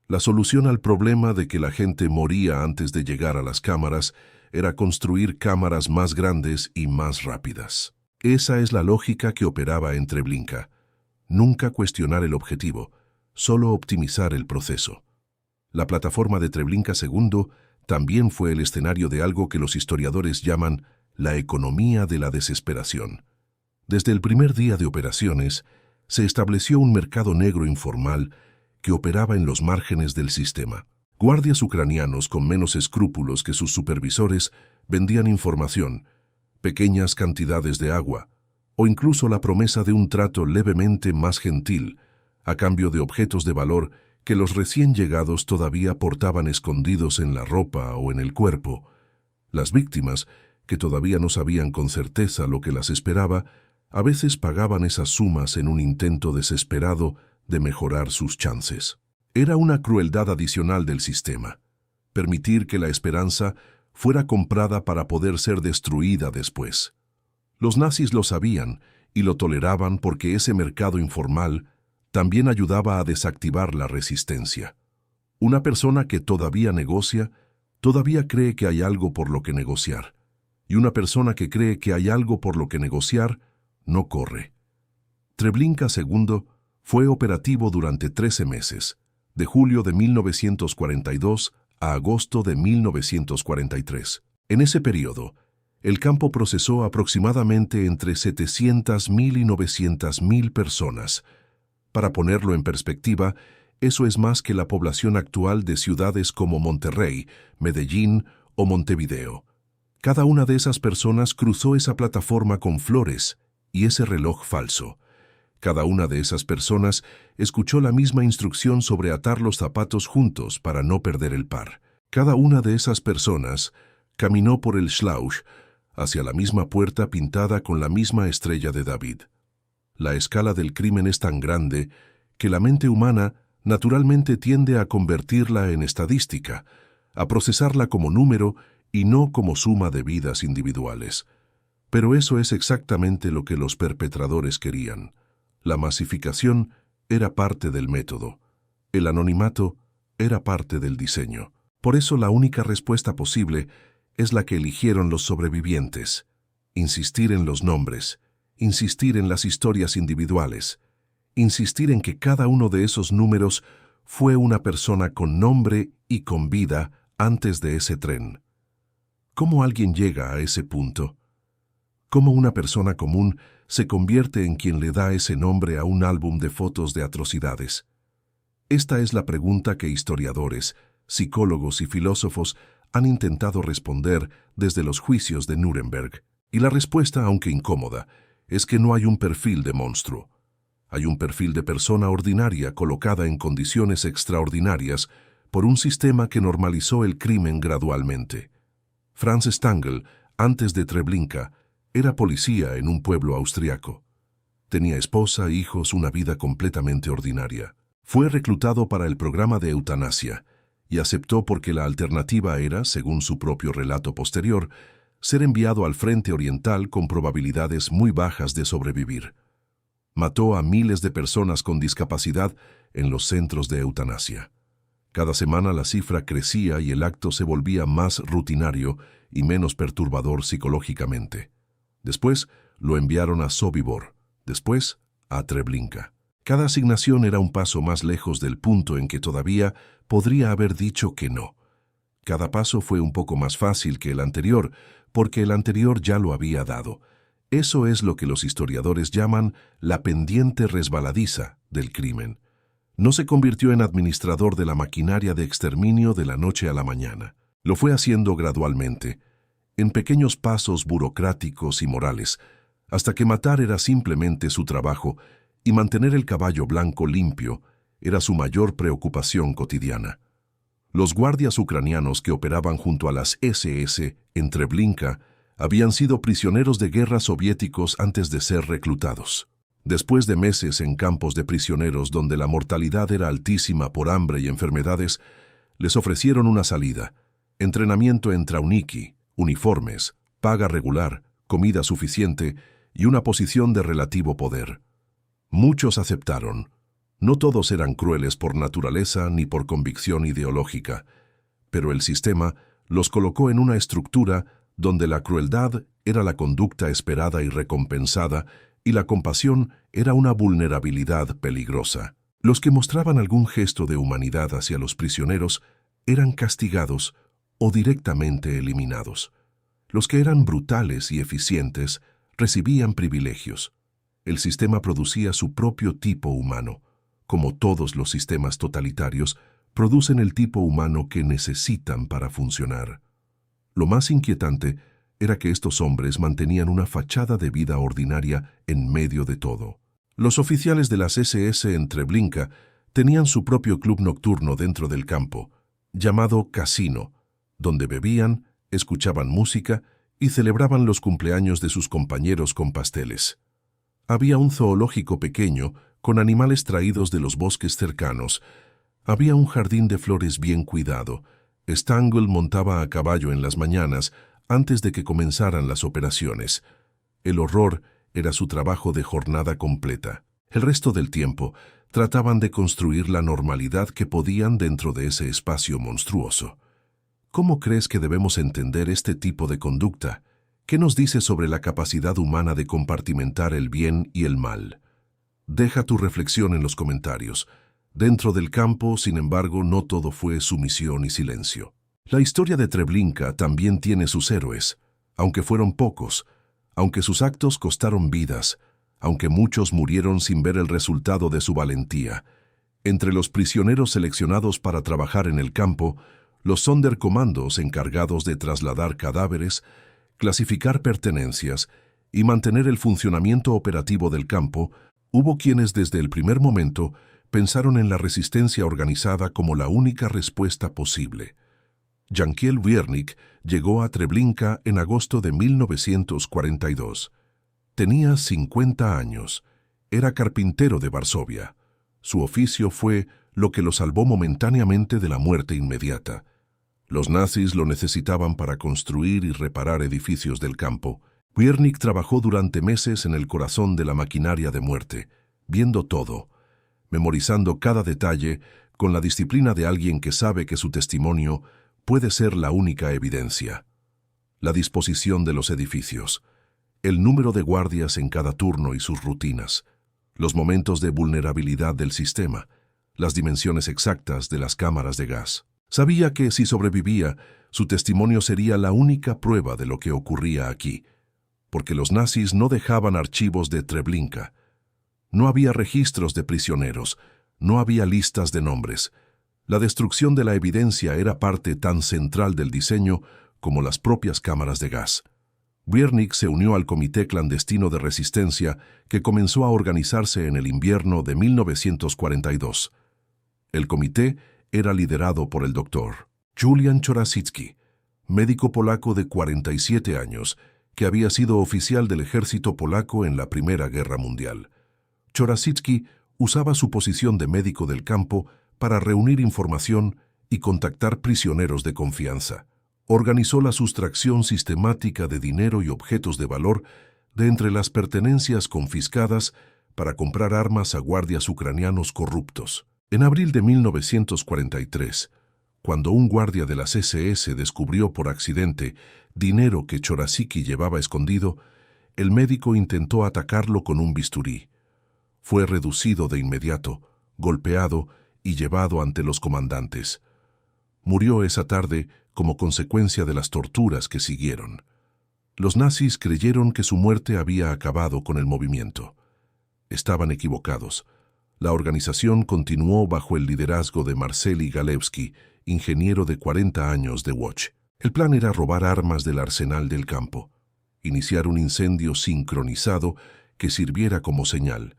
La solución al problema de que la gente moría antes de llegar a las cámaras era construir cámaras más grandes y más rápidas. Esa es la lógica que operaba en Treblinka. Nunca cuestionar el objetivo, solo optimizar el proceso. La plataforma de Treblinka II también fue el escenario de algo que los historiadores llaman la economía de la desesperación. Desde el primer día de operaciones, se estableció un mercado negro informal que operaba en los márgenes del sistema. Guardias ucranianos con menos escrúpulos que sus supervisores vendían información, pequeñas cantidades de agua, o incluso la promesa de un trato levemente más gentil, a cambio de objetos de valor que los recién llegados todavía portaban escondidos en la ropa o en el cuerpo. Las víctimas, que todavía no sabían con certeza lo que las esperaba, a veces pagaban esas sumas en un intento desesperado de mejorar sus chances. Era una crueldad adicional del sistema, permitir que la esperanza fuera comprada para poder ser destruida después. Los nazis lo sabían y lo toleraban porque ese mercado informal también ayudaba a desactivar la resistencia. Una persona que todavía negocia, todavía cree que hay algo por lo que negociar, y una persona que cree que hay algo por lo que negociar, no corre. Treblinka II fue operativo durante 13 meses, de julio de 1942 a agosto de 1943. En ese periodo, el campo procesó aproximadamente entre 700.000 y 900.000 personas. Para ponerlo en perspectiva, eso es más que la población actual de ciudades como Monterrey, Medellín o Montevideo. Cada una de esas personas cruzó esa plataforma con flores y ese reloj falso. Cada una de esas personas escuchó la misma instrucción sobre atar los zapatos juntos para no perder el par. Cada una de esas personas caminó por el Schluss hacia la misma puerta pintada con la misma estrella de David. La escala del crimen es tan grande que la mente humana naturalmente tiende a convertirla en estadística, a procesarla como número y no como suma de vidas individuales. Pero eso es exactamente lo que los perpetradores querían. La masificación era parte del método. El anonimato era parte del diseño. Por eso la única respuesta posible es la que eligieron los sobrevivientes. Insistir en los nombres, insistir en las historias individuales, insistir en que cada uno de esos números fue una persona con nombre y con vida antes de ese tren. ¿Cómo alguien llega a ese punto? ¿Cómo una persona común se convierte en quien le da ese nombre a un álbum de fotos de atrocidades? Esta es la pregunta que historiadores, psicólogos y filósofos han intentado responder desde los juicios de Nuremberg. Y la respuesta, aunque incómoda, es que no hay un perfil de monstruo. Hay un perfil de persona ordinaria colocada en condiciones extraordinarias por un sistema que normalizó el crimen gradualmente. Franz Stangl, antes de Treblinka, era policía en un pueblo austriaco. Tenía esposa, hijos, una vida completamente ordinaria. Fue reclutado para el programa de eutanasia y aceptó porque la alternativa era, según su propio relato posterior, ser enviado al frente oriental con probabilidades muy bajas de sobrevivir. Mató a miles de personas con discapacidad en los centros de eutanasia. Cada semana la cifra crecía y el acto se volvía más rutinario y menos perturbador psicológicamente. Después lo enviaron a Sobibor, después a Treblinka. Cada asignación era un paso más lejos del punto en que todavía podría haber dicho que no. Cada paso fue un poco más fácil que el anterior, porque el anterior ya lo había dado. Eso es lo que los historiadores llaman la pendiente resbaladiza del crimen. No se convirtió en administrador de la maquinaria de exterminio de la noche a la mañana. Lo fue haciendo gradualmente, en pequeños pasos burocráticos y morales, hasta que matar era simplemente su trabajo y mantener el caballo blanco limpio era su mayor preocupación cotidiana. Los guardias ucranianos que operaban junto a las SS en Treblinka habían sido prisioneros de guerra soviéticos antes de ser reclutados. Después de meses en campos de prisioneros donde la mortalidad era altísima por hambre y enfermedades, les ofrecieron una salida, entrenamiento en Trauniki, uniformes, paga regular, comida suficiente y una posición de relativo poder. Muchos aceptaron. No todos eran crueles por naturaleza ni por convicción ideológica, pero el sistema los colocó en una estructura donde la crueldad era la conducta esperada y recompensada y la compasión era una vulnerabilidad peligrosa. Los que mostraban algún gesto de humanidad hacia los prisioneros eran castigados o directamente eliminados. Los que eran brutales y eficientes recibían privilegios. El sistema producía su propio tipo humano, como todos los sistemas totalitarios, producen el tipo humano que necesitan para funcionar. Lo más inquietante era que estos hombres mantenían una fachada de vida ordinaria en medio de todo. Los oficiales de las SS en Treblinka tenían su propio club nocturno dentro del campo, llamado Casino, donde bebían, escuchaban música y celebraban los cumpleaños de sus compañeros con pasteles. Había un zoológico pequeño con animales traídos de los bosques cercanos. Había un jardín de flores bien cuidado. Stangl montaba a caballo en las mañanas antes de que comenzaran las operaciones. El horror era su trabajo de jornada completa. El resto del tiempo trataban de construir la normalidad que podían dentro de ese espacio monstruoso. ¿Cómo crees que debemos entender este tipo de conducta? ¿Qué nos dice sobre la capacidad humana de compartimentar el bien y el mal? Deja tu reflexión en los comentarios. Dentro del campo, sin embargo, no todo fue sumisión y silencio. La historia de Treblinka también tiene sus héroes, aunque fueron pocos, aunque sus actos costaron vidas, aunque muchos murieron sin ver el resultado de su valentía. Entre los prisioneros seleccionados para trabajar en el campo, los Sonderkommandos encargados de trasladar cadáveres, clasificar pertenencias y mantener el funcionamiento operativo del campo, hubo quienes desde el primer momento pensaron en la resistencia organizada como la única respuesta posible. Jankiel Wiernik llegó a Treblinka en agosto de 1942. Tenía 50 años. Era carpintero de Varsovia. Su oficio fue lo que lo salvó momentáneamente de la muerte inmediata. Los nazis lo necesitaban para construir y reparar edificios del campo. Wiernik trabajó durante meses en el corazón de la maquinaria de muerte, viendo todo, memorizando cada detalle con la disciplina de alguien que sabe que su testimonio puede ser la única evidencia. La disposición de los edificios, el número de guardias en cada turno y sus rutinas, los momentos de vulnerabilidad del sistema, las dimensiones exactas de las cámaras de gas. Sabía que si sobrevivía, su testimonio sería la única prueba de lo que ocurría aquí, porque los nazis no dejaban archivos de Treblinka. No había registros de prisioneros, no había listas de nombres. La destrucción de la evidencia era parte tan central del diseño como las propias cámaras de gas. Wiernik se unió al Comité Clandestino de Resistencia que comenzó a organizarse en el invierno de 1942. El comité era liderado por el doctor Julian Czorasicki, médico polaco de 47 años, que había sido oficial del ejército polaco en la Primera Guerra Mundial. Czorasicki usaba su posición de médico del campo para reunir información y contactar prisioneros de confianza. Organizó la sustracción sistemática de dinero y objetos de valor de entre las pertenencias confiscadas para comprar armas a guardias ucranianos corruptos. En abril de 1943, cuando un guardia de las SS descubrió por accidente dinero que Czorasicki llevaba escondido, el médico intentó atacarlo con un bisturí. Fue reducido de inmediato, golpeado y llevado ante los comandantes. Murió esa tarde como consecuencia de las torturas que siguieron. Los nazis creyeron que su muerte había acabado con el movimiento. Estaban equivocados. La organización continuó bajo el liderazgo de Marceli Galewski, ingeniero de 40 años de Łódź. El plan era robar armas del arsenal del campo, iniciar un incendio sincronizado que sirviera como señal,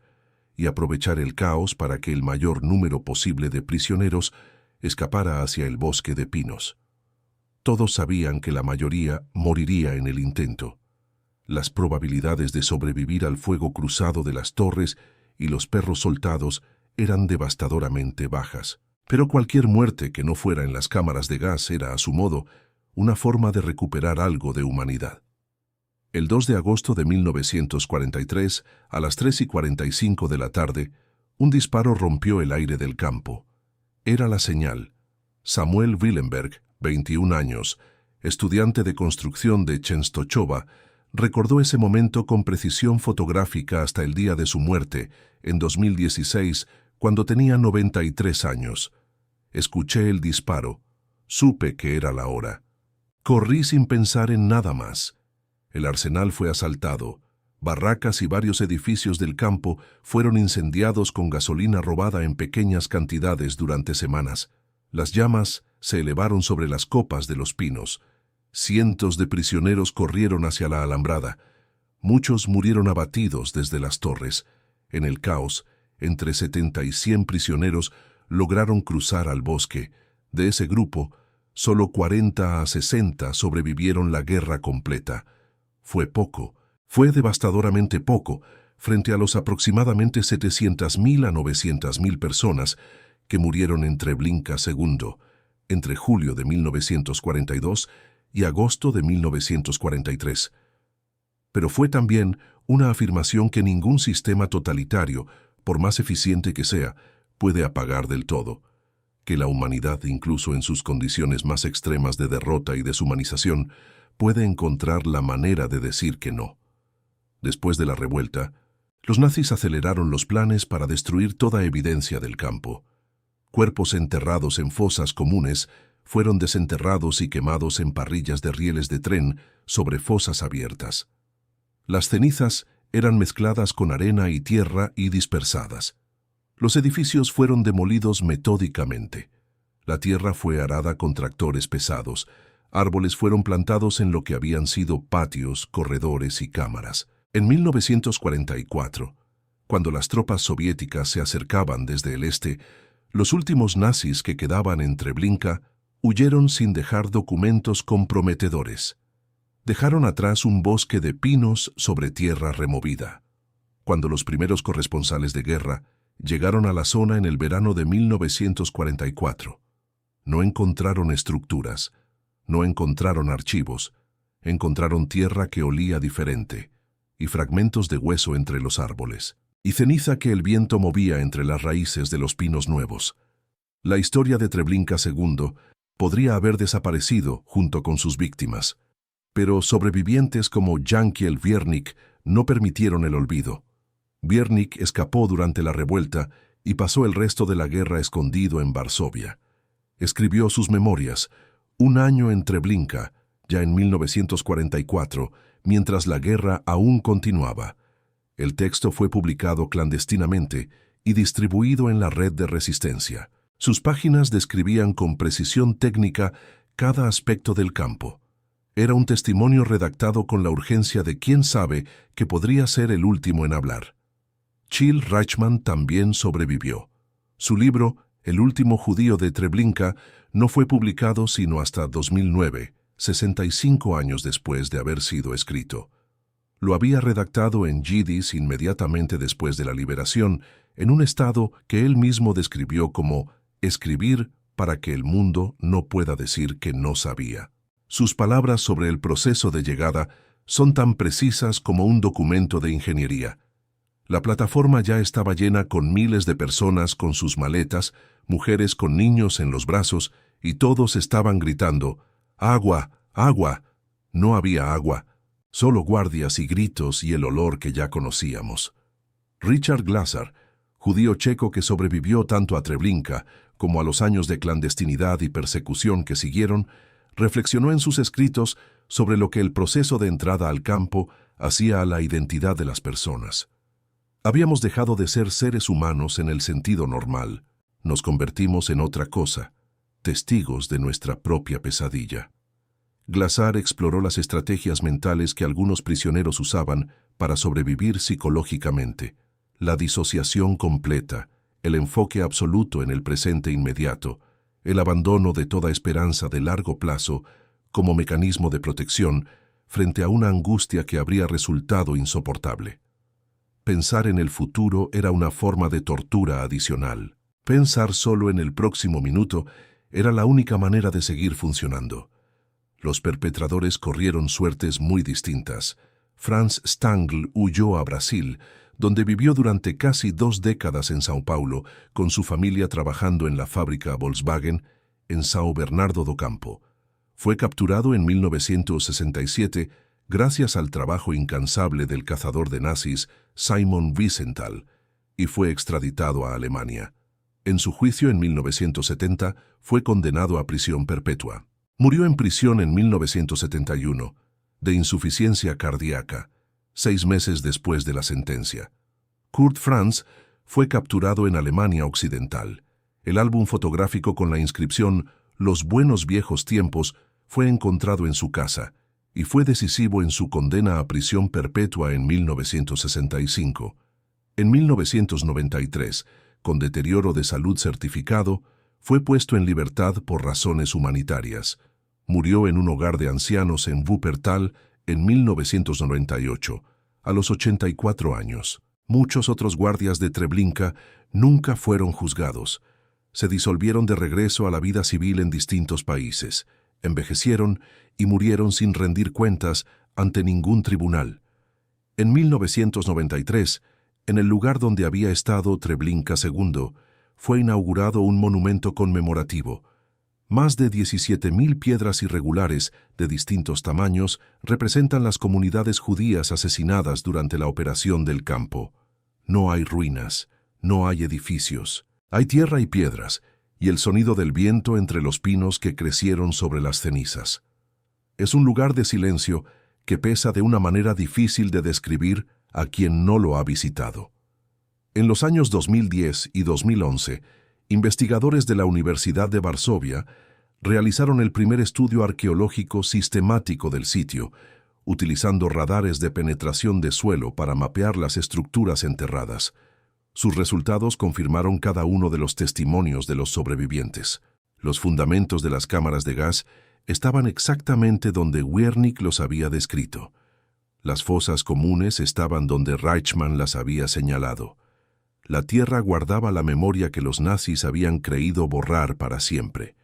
y aprovechar el caos para que el mayor número posible de prisioneros escapara hacia el bosque de pinos. Todos sabían que la mayoría moriría en el intento. Las probabilidades de sobrevivir al fuego cruzado de las torres y los perros soltados eran devastadoramente bajas. Pero cualquier muerte que no fuera en las cámaras de gas era, a su modo, una forma de recuperar algo de humanidad. El 2 de agosto de 1943, a las 3:45 de la tarde, un disparo rompió el aire del campo. Era la señal. Samuel Willenberg, 21 años, estudiante de construcción de Częstochowa, recordó ese momento con precisión fotográfica hasta el día de su muerte, en 2016, cuando tenía 93 años. Escuché el disparo. Supe que era la hora. Corrí sin pensar en nada más. El arsenal fue asaltado. Barracas y varios edificios del campo fueron incendiados con gasolina robada en pequeñas cantidades durante semanas. Las llamas se elevaron sobre las copas de los pinos. Cientos de prisioneros corrieron hacia la alambrada. Muchos murieron abatidos desde las torres. En el caos, entre 70 y 100 prisioneros lograron cruzar al bosque. De ese grupo, solo 40 a 60 sobrevivieron la guerra completa. Fue poco, fue devastadoramente poco, frente a los aproximadamente 700.000 a 900.000 personas que murieron en Treblinka II, entre julio de 1942 y agosto de 1943. Pero fue también una afirmación que ningún sistema totalitario, por más eficiente que sea, puede apagar del todo, que la humanidad, incluso en sus condiciones más extremas de derrota y deshumanización, puede encontrar la manera de decir que no. Después de la revuelta, los nazis aceleraron los planes para destruir toda evidencia del campo. Cuerpos enterrados en fosas comunes fueron desenterrados y quemados en parrillas de rieles de tren sobre fosas abiertas. Las cenizas eran mezcladas con arena y tierra y dispersadas. Los edificios fueron demolidos metódicamente. La tierra fue arada con tractores pesados. Árboles fueron plantados en lo que habían sido patios, corredores y cámaras. En 1944, cuando las tropas soviéticas se acercaban desde el este, los últimos nazis que quedaban en Treblinka huyeron sin dejar documentos comprometedores. Dejaron atrás un bosque de pinos sobre tierra removida. Cuando los primeros corresponsales de guerra llegaron a la zona en el verano de 1944, no encontraron estructuras, no encontraron archivos, encontraron tierra que olía diferente, y fragmentos de hueso entre los árboles, y ceniza que el viento movía entre las raíces de los pinos nuevos. La historia de Treblinka II podría haber desaparecido junto con sus víctimas, pero sobrevivientes como Jankiel Wiernik no permitieron el olvido. Wiernik escapó durante la revuelta y pasó el resto de la guerra escondido en Varsovia. Escribió sus memorias, Un año en Treblinka, ya en 1944, mientras la guerra aún continuaba. El texto fue publicado clandestinamente y distribuido en la red de resistencia. Sus páginas describían con precisión técnica cada aspecto del campo. Era un testimonio redactado con la urgencia de quien sabe que podría ser el último en hablar. Chill Reichmann también sobrevivió. Su libro, El último judío de Treblinka, no fue publicado sino hasta 2009, 65 años después de haber sido escrito. Lo había redactado en yidis inmediatamente después de la liberación, en un estado que él mismo describió como escribir para que el mundo no pueda decir que no sabía. Sus palabras sobre el proceso de llegada son tan precisas como un documento de ingeniería. La plataforma ya estaba llena con miles de personas con sus maletas, mujeres con niños en los brazos, y todos estaban gritando, ¡agua! ¡Agua! No había agua, solo guardias y gritos y el olor que ya conocíamos. Richard Glaser, judío checo que sobrevivió tanto a Treblinka como a los años de clandestinidad y persecución que siguieron, reflexionó en sus escritos sobre lo que el proceso de entrada al campo hacía a la identidad de las personas. Habíamos dejado de ser seres humanos en el sentido normal. Nos convertimos en otra cosa, testigos de nuestra propia pesadilla. Glaser exploró las estrategias mentales que algunos prisioneros usaban para sobrevivir psicológicamente, la disociación completa, el enfoque absoluto en el presente inmediato, el abandono de toda esperanza de largo plazo como mecanismo de protección frente a una angustia que habría resultado insoportable. Pensar en el futuro era una forma de tortura adicional. Pensar solo en el próximo minuto era la única manera de seguir funcionando. Los perpetradores corrieron suertes muy distintas. Franz Stangl huyó a Brasil, donde vivió durante casi 2 décadas en São Paulo, con su familia trabajando en la fábrica Volkswagen en São Bernardo do Campo. Fue capturado en 1967 gracias al trabajo incansable del cazador de nazis Simon Wiesenthal, y fue extraditado a Alemania. En su juicio en 1970 fue condenado a prisión perpetua. Murió en prisión en 1971, de insuficiencia cardíaca, 6 meses después de la sentencia. Kurt Franz fue capturado en Alemania Occidental. El álbum fotográfico con la inscripción «Los buenos viejos tiempos» fue encontrado en su casa y fue decisivo en su condena a prisión perpetua en 1965. En 1993, con deterioro de salud certificado, fue puesto en libertad por razones humanitarias. Murió en un hogar de ancianos en Wuppertal en 1998, a los 84 años. Muchos otros guardias de Treblinka nunca fueron juzgados. Se disolvieron de regreso a la vida civil en distintos países, envejecieron y murieron sin rendir cuentas ante ningún tribunal. En 1993, en el lugar donde había estado Treblinka II, fue inaugurado un monumento conmemorativo. Más de 17.000 piedras irregulares de distintos tamaños representan las comunidades judías asesinadas durante la Operación del Campo. No hay ruinas, no hay edificios. Hay tierra y piedras, y el sonido del viento entre los pinos que crecieron sobre las cenizas. Es un lugar de silencio que pesa de una manera difícil de describir a quien no lo ha visitado. En los años 2010 y 2011, investigadores de la Universidad de Varsovia realizaron el primer estudio arqueológico sistemático del sitio, utilizando radares de penetración de suelo para mapear las estructuras enterradas. Sus resultados confirmaron cada uno de los testimonios de los sobrevivientes. Los fundamentos de las cámaras de gas estaban exactamente donde Wernicke los había descrito. Las fosas comunes estaban donde Reichmann las había señalado. La tierra guardaba la memoria que los nazis habían creído borrar para siempre.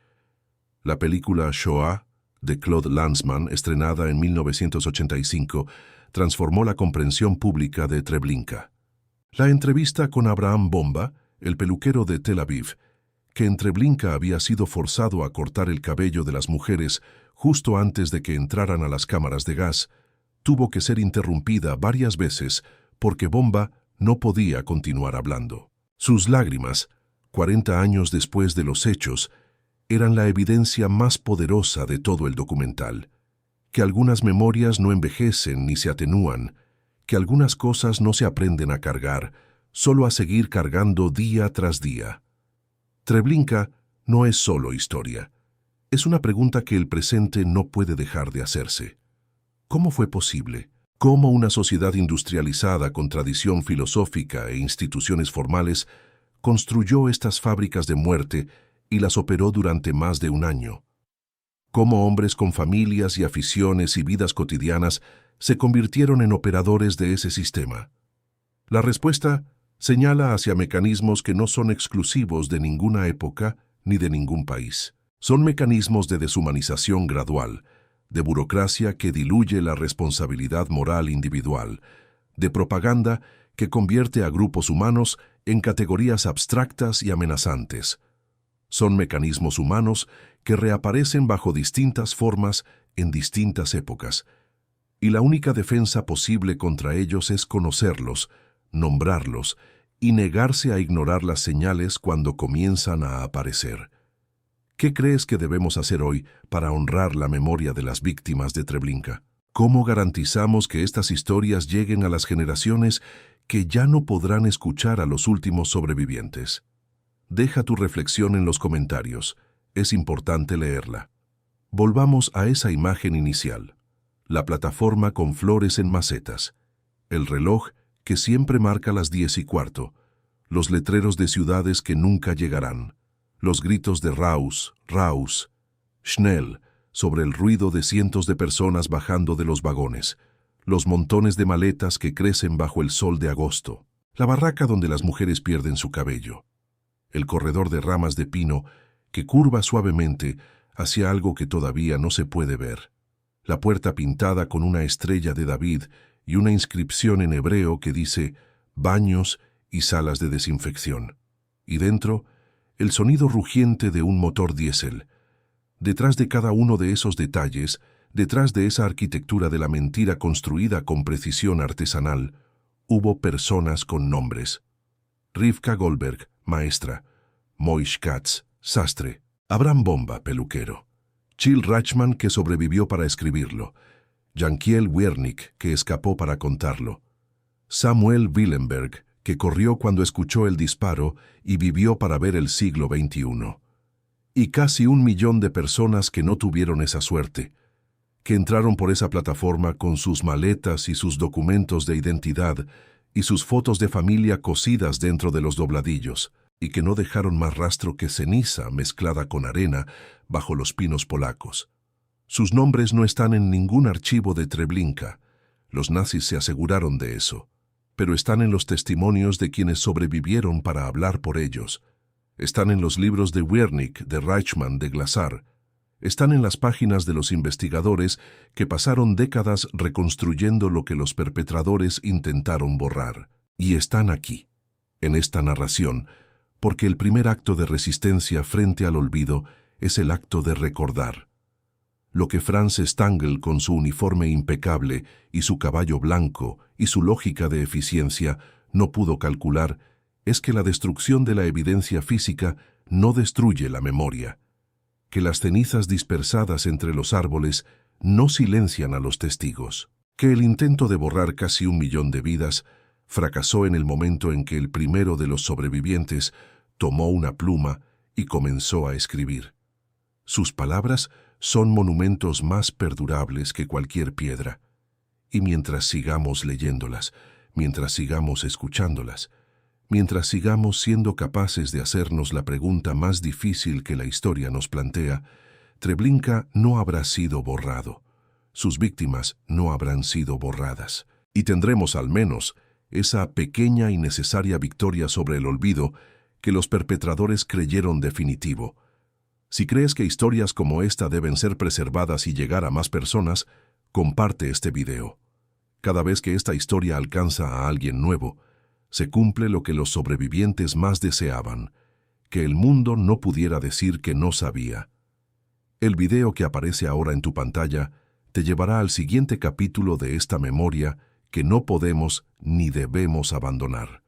La película Shoah, de Claude Lanzmann, estrenada en 1985, transformó la comprensión pública de Treblinka. La entrevista con Abraham Bomba, el peluquero de Tel Aviv, que en Treblinka había sido forzado a cortar el cabello de las mujeres justo antes de que entraran a las cámaras de gas, tuvo que ser interrumpida varias veces porque Bomba no podía continuar hablando. Sus lágrimas, 40 años después de los hechos, eran la evidencia más poderosa de todo el documental. Que algunas memorias no envejecen ni se atenúan, que algunas cosas no se aprenden a cargar, solo a seguir cargando día tras día. Treblinka no es solo historia. Es una pregunta que el presente no puede dejar de hacerse. ¿Cómo fue posible? ¿Cómo una sociedad industrializada con tradición filosófica e instituciones formales construyó estas fábricas de muerte y las operó durante más de un año? ¿Cómo hombres con familias y aficiones y vidas cotidianas se convirtieron en operadores de ese sistema? La respuesta señala hacia mecanismos que no son exclusivos de ninguna época ni de ningún país. Son mecanismos de deshumanización gradual, de burocracia que diluye la responsabilidad moral individual, de propaganda que convierte a grupos humanos en categorías abstractas y amenazantes. Son mecanismos humanos que reaparecen bajo distintas formas en distintas épocas, y la única defensa posible contra ellos es conocerlos, nombrarlos y negarse a ignorar las señales cuando comienzan a aparecer. ¿Qué crees que debemos hacer hoy para honrar la memoria de las víctimas de Treblinka? ¿Cómo garantizamos que estas historias lleguen a las generaciones que ya no podrán escuchar a los últimos sobrevivientes? Deja tu reflexión en los comentarios. Es importante leerla. Volvamos a esa imagen inicial. La plataforma con flores en macetas. El reloj que siempre marca las 10:15. Los letreros de ciudades que nunca llegarán. Los gritos de Raus, Raus, Schnell, sobre el ruido de cientos de personas bajando de los vagones. Los montones de maletas que crecen bajo el sol de agosto. La barraca donde las mujeres pierden su cabello. El corredor de ramas de pino que curva suavemente hacia algo que todavía no se puede ver. La puerta pintada con una estrella de David y una inscripción en hebreo que dice «Baños y salas de desinfección». Y dentro, el sonido rugiente de un motor diésel. Detrás de cada uno de esos detalles, detrás de esa arquitectura de la mentira construida con precisión artesanal, hubo personas con nombres. Rivka Goldberg, maestra. Moish Katz, sastre. Abraham Bomba, peluquero. Chill Reichmann, que sobrevivió para escribirlo. Jankiel Wernicke, que escapó para contarlo. Samuel Willenberg, que corrió cuando escuchó el disparo y vivió para ver el siglo XXI. Y casi 1 millón de personas que no tuvieron esa suerte, que entraron por esa plataforma con sus maletas y sus documentos de identidad y sus fotos de familia cosidas dentro de los dobladillos, y que no dejaron más rastro que ceniza mezclada con arena bajo los pinos polacos. Sus nombres no están en ningún archivo de Treblinka. Los nazis se aseguraron de eso, pero están en los testimonios de quienes sobrevivieron para hablar por ellos. Están en los libros de Wernick, de Reichmann, de Glassar. Están en las páginas de los investigadores que pasaron décadas reconstruyendo lo que los perpetradores intentaron borrar. Y están aquí, en esta narración, porque el primer acto de resistencia frente al olvido es el acto de recordar. Lo que Franz Stangl, con su uniforme impecable y su caballo blanco y su lógica de eficiencia, no pudo calcular, es que la destrucción de la evidencia física no destruye la memoria, que las cenizas dispersadas entre los árboles no silencian a los testigos, que el intento de borrar casi 1 millón de vidas fracasó en el momento en que el primero de los sobrevivientes tomó una pluma y comenzó a escribir. Sus palabras son monumentos más perdurables que cualquier piedra, y mientras sigamos leyéndolas, mientras sigamos escuchándolas, mientras sigamos siendo capaces de hacernos la pregunta más difícil que la historia nos plantea, Treblinka no habrá sido borrado, sus víctimas no habrán sido borradas, y tendremos al menos esa pequeña y necesaria victoria sobre el olvido que los perpetradores creyeron definitivo. Si crees que historias como esta deben ser preservadas y llegar a más personas, comparte este video. Cada vez que esta historia alcanza a alguien nuevo, se cumple lo que los sobrevivientes más deseaban, que el mundo no pudiera decir que no sabía. El video que aparece ahora en tu pantalla te llevará al siguiente capítulo de esta memoria que no podemos ni debemos abandonar.